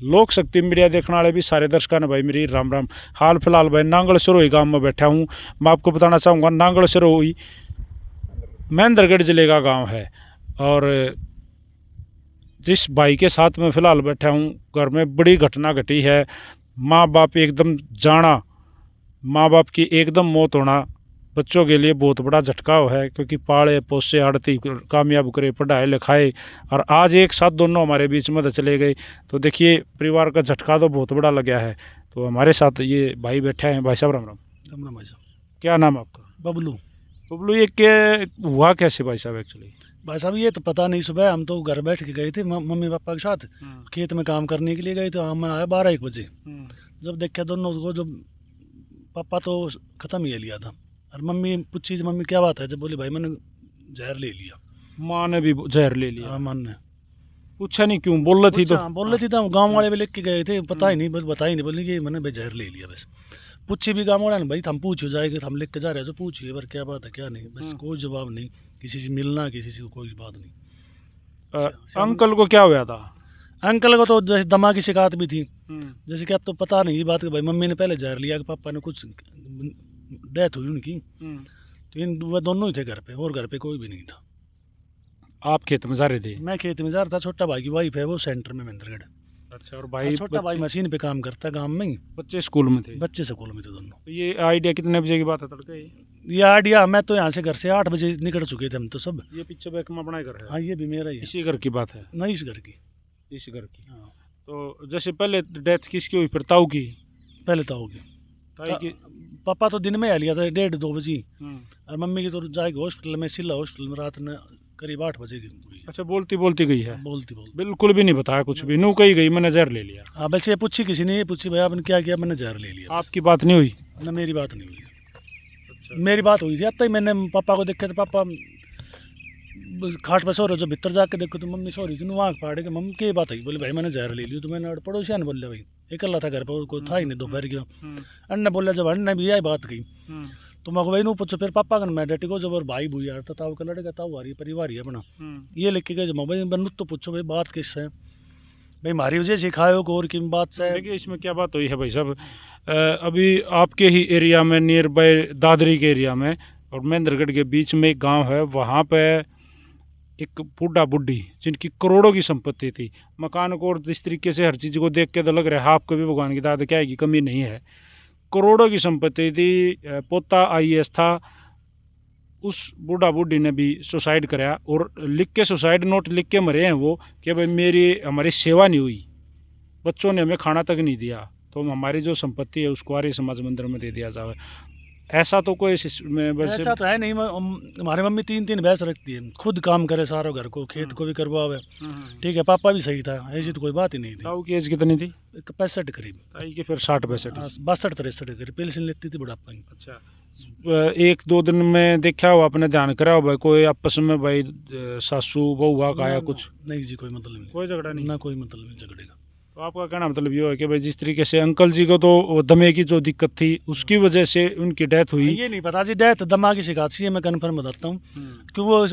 लोक शक्ति मीडिया देखने वाले भी सारे दर्शकों ने भाई मेरी राम राम। हाल फिलहाल भाई नांगल सिरोही गांव में बैठा हूं। मैं आपको बताना चाहूँगा नांगल सिरोही महेंद्रगढ़ जिले का गांव है और जिस भाई के साथ मैं फिलहाल बैठा हूं घर में बड़ी घटना घटी है। माँ बाप एकदम जाना, माँ बाप की एकदम मौत होना बच्चों के लिए बहुत बड़ा झटकाव है, क्योंकि पाले पोसे आड़ती कामयाब करे पढ़ाए लिखाए और आज एक साथ दोनों हमारे बीच में चले गए। तो देखिए परिवार का झटका तो बहुत बड़ा लग गया है। तो हमारे साथ ये भाई बैठे हैं। भाई साहब राम राम। राम राम भाई साहब। क्या नाम है आपका? बबलू। बबलू, ये क्या हुआ कैसे भाई साहब एक्चुअली? भाई साहब ये तो पता नहीं, सुबह हम तो घर बैठ के गए थे मम्मी पापा के साथ खेत में काम करने के लिए गए, तो हम आए 12-1 बजे। जब देखा दोनों को, जब पापा तो ख़त्म ही लिया था और मम्मी पूछी मम्मी क्या बात है, जब बोली भाई मैंने जहर ले लिया। माँ ने भी जहर ले लिया? हाँ माँ ने। पूछा नहीं क्यों? बोल रही थी तो बोल रही थी तो गाँव वाले भी लेके गए थे, पता ही नहीं, बस बता ही नहीं, बोली कि मैंने भाई जहर ले लिया। बस पूछी भी गाँव वाले ने, भाई हम पूछ हो जाएगा, हम लेके जा रहे हैं तो पूछिए पर क्या बात है क्या नहीं। बस कोई जवाब नहीं, किसी से मिलना किसी से कोई बात नहीं। अंकल को क्या हुआ था? अंकल को तो जैसे दमा की शिकायत भी थी, जैसे कि अब तो पता नहीं ये बात कि भाई मम्मी ने पहले जहर लिया कि पापा ने कुछ डेथ हुई उनकी, तो इन वह दोनों ही थे घर पे और घर पे कोई भी नहीं था। आप खेत में जा रहे थे? मैं खेत में जा रहा था, छोटा भाई की वाइफ है वो सेंटर में महेंद्रगढ़। अच्छा। और भाई? छोटा भाई मशीन पे काम करता है गांव में ही। बच्चे स्कूल में थे? बच्चे स्कूल में थे दोनों। तो ये आइडिया कितने बजे की बात है तड़के? ये आइडिया, मैं तो यहाँ से घर से 8 बजे निकल चुके थे हम तो सब। ये पीछे बैक में अपना घर है? हाँ ये भी मेरा ही है। इसी घर की बात है? नहीं इस घर की। इस घर की। हाँ। तो जैसे पहले डेथ किसकी हुई फिर? ताऊ की? पहले ताऊ की। ताई की? पापा तो दिन में आ लिया था 1:30-2 बजे, और मम्मी की तो जाएगी हॉस्पिटल में, सिला हॉस्पिटल में रात में करीब 8 बजे की। अच्छा, बोलती बोलती गई है? बोलती बिल्कुल भी नहीं बताया कुछ भी? नू कही गई मैंने जहर ले लिया? हाँ वैसे ये पूछी किसी ने, ये पूछी भाई आपने क्या किया, मैंने जहर ले लिया। आपकी बात नहीं हुई? ना मेरी बात नहीं हुई। अच्छा। मेरी बात हुई थी अब तक, मैंने पापा को देखा तो पापा खाट पर सो रहे, जब भीतर जाके देखो तो मम्मी सो रही थी, वहाँ फाड़े के मम्मी की बात है, बोले भाई मैंने जहर ले ली। तो मैंने पड़ोसिया ने बोले, भाई अकेला था घर पर, कोई था ही नहीं दोपहर की। अन्न बोला, जब अन्न ने भी यही बात कही तो मैं भाई नू पूछो फिर पापा का मैं डटी को, जब और भाई बुई यार ताऊ का लड़का ताऊ हमारी परिवार ही अपना ये लेके गए। जब भाई बनु तो पूछो भाई बात किस है, भाई हमारी वजह से खाए हो और किन बात से। देखिए इसमें क्या बात हुई है भाई साहब, अभी आपके ही एरिया में नियर बाय दादरी के एरिया में और महेंद्रगढ़ के बीच में एक गांव है, वहाँ पे एक बूढ़ा बुढ़ी जिनकी करोड़ों की संपत्ति थी, मकान को और इस तरीके से हर चीज़ को देख के तो लग रहा है आपको भी भगवान की दाद क्या है कि कमी नहीं है। करोड़ों की संपत्ति थी, पोता आईएएस था। उस बूढ़ा बुढ़ी ने भी सुसाइड कराया और लिख के सुसाइड नोट लिख के मरे हैं वो कि भाई हमारी सेवा नहीं हुई, बच्चों ने हमें खाना तक नहीं दिया, तो हमारी जो संपत्ति है उसको आर्य समाज मंदिर में दे दिया जाए। ऐसा तो कोई ऐसा तो है नहीं। हमारी मम्मी 3-3 भैंस रखती है, खुद काम करे सारा घर को, खेत को भी करवावे। ठीक है, पापा भी सही था, ऐसी तो कोई बात ही नहीं थी। ताऊ की एज कितनी थी? 65 करीब। ताई की फिर 60-62? 62-63 करीब पेंशन लेती थी बुढ़ापा की। अच्छा। 1-2 दिन में देखा हो आपने, ध्यान करा हो भाई कोई आपस में भाई सासू बहुआ का आया कुछ? नहीं जी, कोई मतलब नहीं, कोई झगड़ा नहीं? ना कोई मतलब नहीं झगड़े का। तो आपका कहना मतलब ये है कि भाई जिस तरीके से अंकल जी को तो दमे की जो दिक्कत थी उसकी वजह से उनकी डेथ हुई? ये नहीं पता जी, डेथ दमा की शिकायत से मैं कन्फर्म बताता हूँ कि वो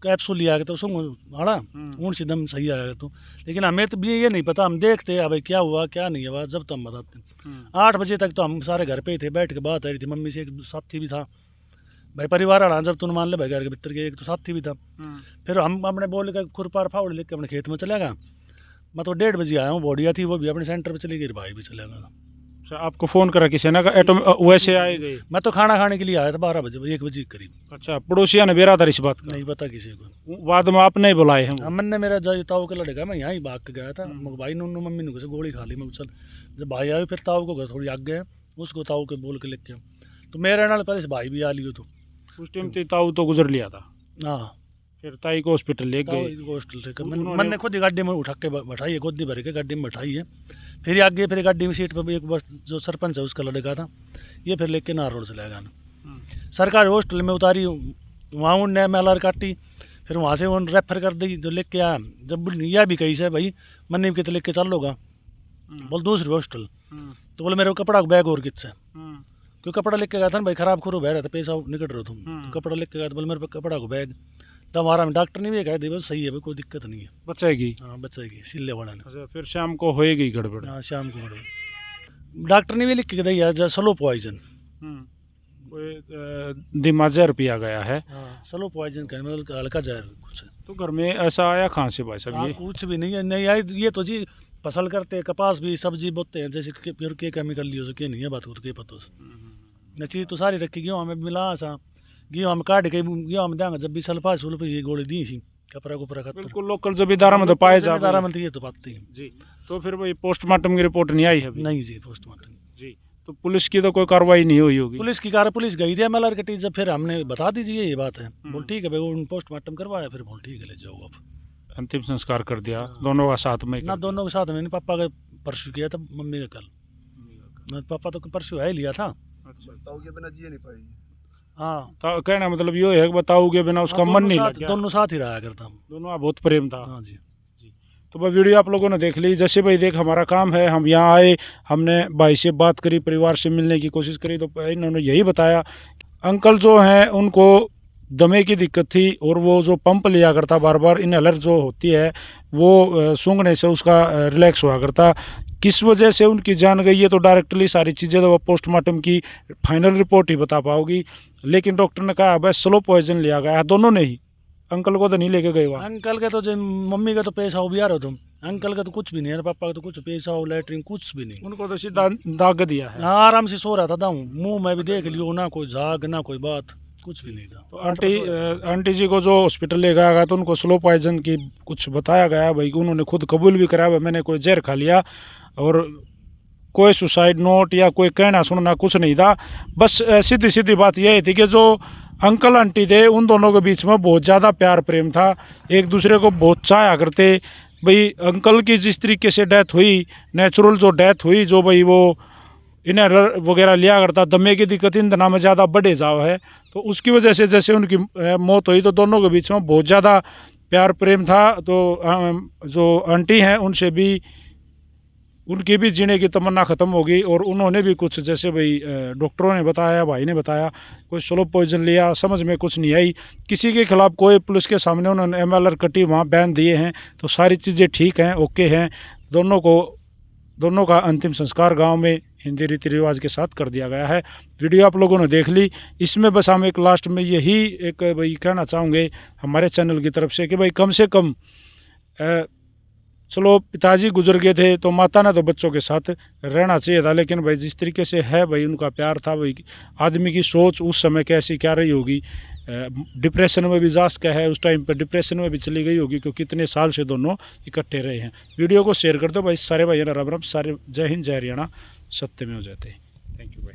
कैप्सूल लिया तो उसको हाड़ा ऊँट से दम सही आया तो, लेकिन हमें तो भी ये नहीं पता, हम देखते हैं भाई क्या हुआ क्या नहीं हुआ, जब तो हम बताते हैं। 8 बजे तक तो हम सारे घर पे ही थे, बैठ के बात आ रही थी। मम्मी से एक साथी भी था भाई, परिवार वाला जब तुम मान ले भाई घर के भीतर के एक तो साथी भी था। फिर हम अपने बोल कर खुरपार फावड़ लेके अपने खेत में चले गए। मैं तो 1:30 बजे आया हूँ, बोडिया थी वो भी अपने सेंटर पे चली गई, भाई भी चले गया। अच्छा, आपको फ़ोन करा किसी ने? वैसे आए गए? मैं तो खाना खाने के लिए आया था 12 बजे 1 बजे के करीब। अच्छा, पड़ोसिया ने बेरा था इस बात का? नहीं पता किसी को, बाद में आपने ही बुलाए हैं? अमन ने मेरा जो ताऊ के लड़का, मैं यहाँ ही भाग के गया था, भाई ने मम्मी ने गोली खा ली। मैं चल, जब भाई आए फिर ताऊ को घर थोड़ी आग गए, उसको ताऊ के बोल के लेके, तो मेरे नाल पहले से भाई भी आ लियो। तो उस टाइम ताऊ तो गुजर लिया था? हाँ। फिर ताई को हॉस्पिटल ले गए? हॉस्पिटल मैंने खुद ही गाड़ी में उठा के बैठाई है, खुद ही भर के गाड़ी में बैठाई है। फिर आगे फिर गाड़ी में सीट पर एक बस जो सरपंच है उसका लड़का था, ये फिर लेके नार रोड चला गया। सरकारी हॉस्पिटल में उतारी, वहाँ उनने MLR काटी, फिर वहाँ से उन रेफर कर दी जो लेके आया। जब यह भी कही से भाई मन्नी के तो लेके चल लोगा, बोल दूसरी हॉस्पिटल, तो बोले मेरे कपड़ा का बैग और किससे, क्यों कपड़ा लेके गया था ना भाई, खराब खुरू बह रहा था, पैसा निकट रहा तुम, तो कपड़ा लेके गया था, बोले मेरे पे कपड़ा को बैग। तो हमारा डॉक्टर ने भी कहा थी बस सही है भाई, कोई दिक्कत नहीं है। बचेगी। हाँ बचेगी सिले वाला ने। अच्छा, फिर शाम को होएगी गड़बड़। हाँ शाम को बड़े डॉक्टर ने भी लिख के दिया जैसे स्लो पॉइजन। कोई दिमाग जहर पिया गया है। हाँ स्लो पॉइजन का मतलब हल्का जहर कुछ है। तो घर में ऐसा आया कहाँ से भाई साहब हाँ, ये? कुछ भी नहीं है, नहीं आई ये तो जी फसल करते हैं, कपास भी सब्जी बोते हैं, जैसे कि प्योर के केमिकल यूज के नहीं है बात के पतो से। न चीज़ तो सारी रखी गेहूँ हमें मिला सा, गेहूँ हम काट के गेहूँ हम देंगे जब भी सल्फा सुल्फ ये गोली दी थी कपड़ा कुपड़ा का। बिल्कुल लोकल जमींदारा में तो पाए जा दारा में ये तो पाते हैं जी। तो फिर भाई पोस्टमार्टम की रिपोर्ट नहीं आई है अभी? नहीं जी पोस्टमार्टम जी। तो पुलिस की तो कोई कार्रवाई नहीं हुई होगी? पुलिस की कार पुलिस गई थी एमएलआर कटी, जब फिर हमने बता दीजिए ये बात है, बोल ठीक है भाई वो पोस्टमार्टम करवाया, फिर बोल ठीक है ले जाओ अब। अंतिम संस्कार कर दिया दोनों का साथ में? ना दोनों के साथ में नहीं, पापा का परसों किया था, मम्मी का कल। ना पापा तो परसों है लिया था। अच्छा, ताऊ के बिना जिए नहीं पाएगी। हाँ तो कहना मतलब ये है कि बताओगे बिना उसका मन नहीं लग गया? दोनों साथ ही रहा करता हम। दोनों का बहुत प्रेम था। हाँ जी। तो भाई वीडियो आप लोगों ने देख ली। जैसे भाई देख हमारा काम है, हम यहाँ आए, हमने भाई से बात करी, परिवार से मिलने की कोशिश करी, तो इन्होंने यही बताया अंकल जो हैं उनको दमे की दिक्कत थी और वो जो पंप लिया करता बार बार, इनहेलर जो होती है वो सूंघने से उसका रिलैक्स हुआ करता। किस वजह से उनकी जान गई है तो डायरेक्टली सारी चीज़ें तो पोस्टमार्टम की फाइनल रिपोर्ट ही बता पाओगी। लेकिन डॉक्टर ने कहा बस स्लो पॉइजन लिया गया है, दोनों ने ही। अंकल को तो नहीं लेके गए वहाँ? अंकल के तो जो मम्मी का तो पैसा हो भी आ रहा तुम, अंकल का तो कुछ भी नहीं है, पापा का तो कुछ पैसा हो लैटरिन कुछ भी नहीं। उनको तो सीधा दाग दिया है। हाँ आराम से सो रहा था दाऊँ, मुंह में भी देख लियो, ना कोई झाग ना कोई बात, कुछ भी नहीं था। तो आंटी जी को जो हॉस्पिटल ले गया तो उनको स्लो पॉइजन की कुछ बताया गया भाई, उन्होंने खुद कबूल भी करा भाई मैंने कोई जहर खा लिया, और कोई सुसाइड नोट या कोई कहना सुनना कुछ नहीं था। बस सीधी सीधी बात यह थी कि जो अंकल आंटी थे उन दोनों के बीच में बहुत ज़्यादा प्यार प्रेम था, एक दूसरे को बहुत चाहा करते भाई। अंकल की जिस तरीके से डेथ हुई, नेचुरल जो डेथ हुई, जो भाई वो इन्हेलर वगैरह लिया करता, दमे की दिक्कत इन दिनों में ज़्यादा बढ़े जाओ है, तो उसकी वजह से जैसे उनकी मौत हुई तो दोनों के बीच में बहुत ज़्यादा प्यार प्रेम था। तो जो आंटी हैं उनसे भी उनकी भी जीने की तमन्ना ख़त्म होगी, और उन्होंने भी कुछ जैसे भाई डॉक्टरों ने बताया, भाई ने बताया, कोई स्लो पॉइजन लिया, समझ में कुछ नहीं आई। किसी के खिलाफ़ कोई पुलिस के सामने उन्होंने एमएलआर कटी, वहाँ बयान दिए हैं, तो सारी चीज़ें ठीक हैं, ओके हैं। दोनों का अंतिम संस्कार गांव में हिंदी रीति रिवाज के साथ कर दिया गया है। वीडियो आप लोगों ने देख ली। इसमें बस हम एक लास्ट में यही एक भाई कहना चाहूँगे हमारे चैनल की तरफ से कि भाई कम से कम चलो पिताजी गुजर गए थे तो माता ने तो बच्चों के साथ रहना चाहिए था, लेकिन भाई जिस तरीके से है भाई उनका प्यार था भाई, आदमी की सोच उस समय कैसी क्या रही होगी, डिप्रेशन में भी जास क्या है उस टाइम पर डिप्रेशन में भी चली गई होगी, क्योंकि कितने साल से दोनों इकट्ठे रहे हैं। वीडियो को शेयर कर दो भाई सारे भाई राम राम, सारे जय हिंद जय हरियाणा, सत्य में हो जाते हैं। थैंक यू भाई।